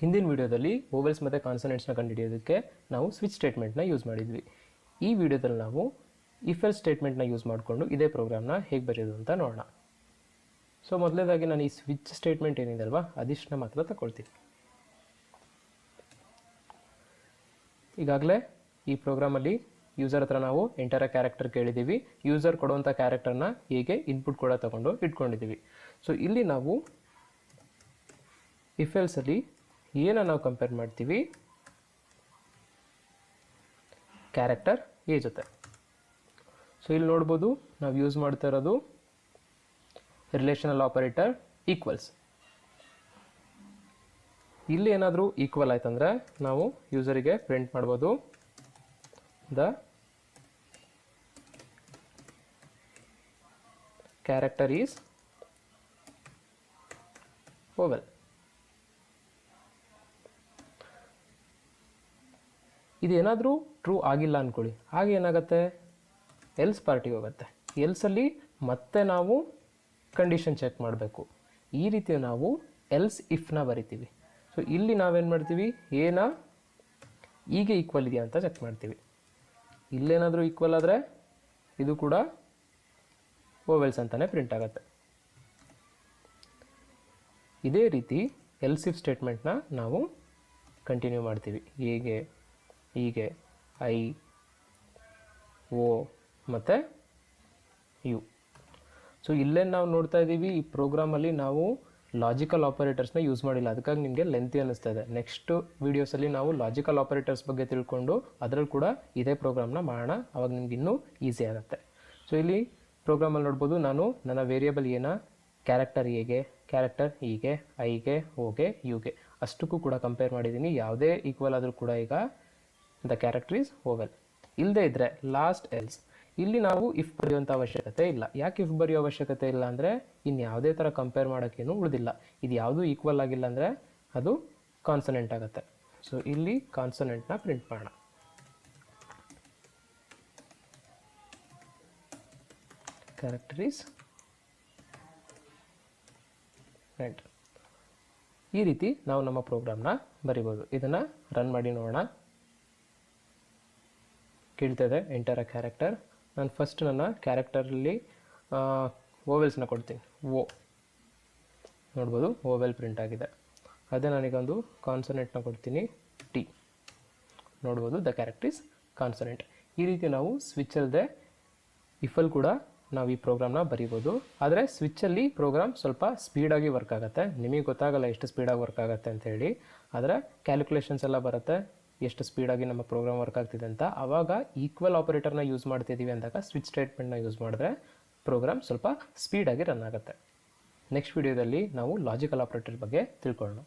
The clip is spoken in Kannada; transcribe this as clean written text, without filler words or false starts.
ಹಿಂದಿನ ವಿಡಿಯೋದಲ್ಲಿ ವೋವೆಲ್ಸ್ ಮತ್ತು ಕಾನ್ಸನೆಂಟ್ಸ್ನ ಕಂಡುಹಿಡಿಯೋದಕ್ಕೆ ನಾವು ಸ್ವಿಚ್ ಸ್ಟೇಟ್ಮೆಂಟ್ನ ಯೂಸ್ ಮಾಡಿದ್ವಿ. ಈ ವಿಡಿಯೋದಲ್ಲಿ ನಾವು ಇಫ್ ಎಲ್ಸ್ ಸ್ಟೇಟ್ಮೆಂಟ್ನ ಯೂಸ್ ಮಾಡಿಕೊಂಡು ಇದೇ ಪ್ರೋಗ್ರಾಮ್ನ ಹೇಗೆ ಬರೆಯೋದು ಅಂತ ನೋಡೋಣ. ಸೊ ಮೊದಲನೇದಾಗಿ ನಾನು ಈ ಸ್ವಿಚ್ ಸ್ಟೇಟ್ಮೆಂಟ್ ಏನಿದೆ ಅಲ್ವಾ ಅದಿಷ್ಟನ್ನ ಮಾತ್ರ ತಗೊಳ್ತೀನಿ. ಈಗಾಗಲೇ ಈ ಪ್ರೋಗ್ರಾಮಲ್ಲಿ ಯೂಸರ್ ಹತ್ರ ನಾವು ಎಂಟರ್ ಕ್ಯಾರೆಕ್ಟರ್ ಕೇಳಿದ್ದೀವಿ. ಯೂಸರ್ ಕೊಡುವಂಥ ಕ್ಯಾರೆಕ್ಟರ್ನ ಹೇಗೆ ಇನ್ಪುಟ್ ಕೂಡ ತಗೊಂಡು ಇಟ್ಕೊಂಡಿದ್ದೀವಿ. ಸೊ ಇಲ್ಲಿ ನಾವು ಇಫ್ ಎಲ್ಸಲ್ಲಿ ಏನನ್ನು ನಾವು ಕಂಪೇರ್ ಮಾಡ್ತೀವಿ, ಕ್ಯಾರೆಕ್ಟರ್ ಎ ಜೊತೆ. ಸೊ ಇಲ್ಲಿ ನೋಡ್ಬೋದು ನಾವು ಯೂಸ್ ಮಾಡ್ತಾ ಇರೋದು ರಿಲೇಷನಲ್ ಆಪರೇಟರ್ ಈಕ್ವಲ್ಸ್. ಇಲ್ಲಿ ಏನಾದರೂ ಈಕ್ವಲ್ ಆಯ್ತಂದರೆ ನಾವು ಯೂಸರಿಗೆ ಪ್ರಿಂಟ್ ಮಾಡ್ಬೋದು ದ ಕ್ಯಾರೆಕ್ಟರ್ ಈಸ್ ವೋವೆಲ್. ಇದೇನಾದರೂ ಟ್ರೂ ಆಗಿಲ್ಲ ಅಂದ್ಕೊಳ್ಳಿ, ಹಾಗೆ ಏನಾಗುತ್ತೆ ಎಲ್ಸ್ ಪಾರ್ಟಿಗೆ ಹೋಗುತ್ತೆ. ಎಲ್ಸಲ್ಲಿ ಮತ್ತೆ ನಾವು ಕಂಡೀಷನ್ ಚೆಕ್ ಮಾಡಬೇಕು. ಈ ರೀತಿ ನಾವು ಎಲ್ಸ್ ಇಫ್ನ ಬರಿತೀವಿ. ಸೊ ಇಲ್ಲಿ ನಾವೇನು ಮಾಡ್ತೀವಿ, ಏನ ಹೀಗೆ ಈಕ್ವಲ್ ಇದೆಯಾ ಅಂತ ಚೆಕ್ ಮಾಡ್ತೀವಿ. ಇಲ್ಲೇನಾದರೂ ಈಕ್ವಲ್ ಆದರೆ ಇದು ಕೂಡ ವೋವೆಲ್ಸ್ ಅಂತಲೇ ಪ್ರಿಂಟ್ ಆಗುತ್ತೆ. ಇದೇ ರೀತಿ ಎಲ್ಸ್ ಇಫ್ ಸ್ಟೇಟ್ಮೆಂಟ್ನ ನಾವು ಕಂಟಿನ್ಯೂ ಮಾಡ್ತೀವಿ. ಹೀಗೆ ಐ, ಓ ಮತ್ತು ಯು. ಸೊ ಇಲ್ಲೇ ನಾವು ನೋಡ್ತಾ ಇದ್ದೀವಿ ಈ ಪ್ರೋಗ್ರಾಮಲ್ಲಿ ನಾವು ಲಾಜಿಕಲ್ ಆಪರೇಟರ್ಸ್ನ ಯೂಸ್ ಮಾಡಿಲ್ಲ. ಅದಕ್ಕಾಗಿ ನಿಮಗೆ ಲೆಂತಿ ಅನ್ನಿಸ್ತಾ ಇದೆ. ನೆಕ್ಸ್ಟ್ ವೀಡಿಯೋಸಲ್ಲಿ ನಾವು ಲಾಜಿಕಲ್ ಆಪರೇಟರ್ಸ್ ಬಗ್ಗೆ ತಿಳ್ಕೊಂಡು ಅದರಲ್ಲಿ ಕೂಡ ಇದೇ ಪ್ರೋಗ್ರಾಮ್ನ ಮಾಡೋಣ. ಅವಾಗ ನಿಮ್ಗೆ ಇನ್ನೂ ಈಸಿ ಆಗುತ್ತೆ. ಸೊ ಇಲ್ಲಿ ಪ್ರೋಗ್ರಾಮಲ್ಲಿ ನೋಡ್ಬೋದು ನಾನು ನನ್ನ ವೇರಿಯೇಬಲ್ ಏನ ಕ್ಯಾರೆಕ್ಟರ್ ಎಗೆ, ಕ್ಯಾರೆಕ್ಟರ್ ಹೀಗೆ, ಐಗೆ, ಓಗೆ, ಯುಗೆ ಅಷ್ಟಕ್ಕೂ ಕೂಡ ಕಂಪೇರ್ ಮಾಡಿದ್ದೀನಿ. ಯಾವುದೇ ಈಕ್ವಲ್ ಆದರೂ ಕೂಡ ಈಗ ದ ಕ್ಯಾರೆಕ್ಟರ್ ಈಸ್ ವೋವೆಲ್. ಇಲ್ಲದೇ ಇದ್ದರೆ ಲಾಸ್ಟ್ ಎಲ್ಸ್. ಇಲ್ಲಿ ನಾವು ಇಫ್ ಬರೆಯುವಂಥ ಅವಶ್ಯಕತೆ ಇಲ್ಲ. ಯಾಕೆ ಇಫ್ ಬರೆಯೋ ಅವಶ್ಯಕತೆ ಇಲ್ಲ ಅಂದರೆ ಇನ್ನು ಯಾವುದೇ ಥರ ಕಂಪೇರ್ ಮಾಡೋಕ್ಕೇನು ಉಳಿದಿಲ್ಲ. ಇದು ಯಾವುದೂ ಈಕ್ವಲ್ ಆಗಿಲ್ಲ ಅಂದರೆ ಅದು ಕಾನ್ಸನೆಂಟ್ ಆಗುತ್ತೆ. ಸೊ ಇಲ್ಲಿ ಕಾನ್ಸನೆಂಟ್ನ ಪ್ರಿಂಟ್ ಮಾಡೋಣ. Character is right. ಈ ರೀತಿ ನಾವು ನಮ್ಮ ಪ್ರೋಗ್ರಾಮ್ನ ಬರಿಬೋದು. ಇದನ್ನು ರನ್ ಮಾಡಿ ನೋಡೋಣ. ಕೇಳ್ತಾ ಇದೆ ಎಂಟರ್ ಅ ಕ್ಯಾರೆಕ್ಟರ್. ನಾನು ಫಸ್ಟ್ ನನ್ನ ಕ್ಯಾರೆಕ್ಟರಲ್ಲಿ ವೋವೆಲ್ಸ್ನ ಕೊಡ್ತೀನಿ. ಓ ನೋಡ್ಬೋದು ವೋವೆಲ್ ಪ್ರಿಂಟ್ ಆಗಿದೆ. ಅದೇ ನನಗೊಂದು ಕಾನ್ಸನೆಂಟ್ನ ಕೊಡ್ತೀನಿ ಟಿ. ನೋಡ್ಬೋದು ದ ಕ್ಯಾರೆಕ್ಟರ್ ಈಸ್ ಕಾನ್ಸನೆಂಟ್. ಈ ರೀತಿ ನಾವು ಸ್ವಿಚ್ಚಲ್ಲದೆ ಇಫಲ್ಲಿ ಕೂಡ ನಾವು ಈ ಪ್ರೋಗ್ರಾಮ್ನ ಬರಿಬೋದು. ಆದರೆ ಸ್ವಿಚ್ಚಲ್ಲಿ ಪ್ರೋಗ್ರಾಮ್ ಸ್ವಲ್ಪ ಸ್ಪೀಡಾಗಿ ವರ್ಕ್ ಆಗುತ್ತೆ. ನಿಮಗೆ ಗೊತ್ತಾಗಲ್ಲ ಎಷ್ಟು ಸ್ಪೀಡಾಗಿ ವರ್ಕ್ ಆಗುತ್ತೆ ಅಂಥೇಳಿ. ಆದರೆ ಕ್ಯಾಲ್ಕುಲೇಷನ್ಸ್ ಎಲ್ಲ ಬರುತ್ತೆ ಎಷ್ಟು ಸ್ಪೀಡಾಗಿ ನಮ್ಮ ಪ್ರೋಗ್ರಾಮ್ ವರ್ಕ್ ಆಗ್ತಿದೆ ಅಂತ. ಆವಾಗ ಈಕ್ವಲ್ ಆಪರೇಟರ್ನ ಯೂಸ್ ಮಾಡ್ತಿದ್ದೀವಿ ಅಂದಾಗ ಸ್ವಿಚ್ ಸ್ಟೇಟ್ಮೆಂಟ್ನ ಯೂಸ್ ಮಾಡಿದ್ರೆ ಪ್ರೋಗ್ರಾಮ್ ಸ್ವಲ್ಪ ಸ್ಪೀಡಾಗಿ ರನ್ ಆಗುತ್ತೆ. ನೆಕ್ಸ್ಟ್ ವಿಡಿಯೋದಲ್ಲಿ ನಾವು ಲಾಜಿಕಲ್ ಆಪರೇಟರ್ ಬಗ್ಗೆ ತಿಳ್ಕೊಳ್ಳೋಣ.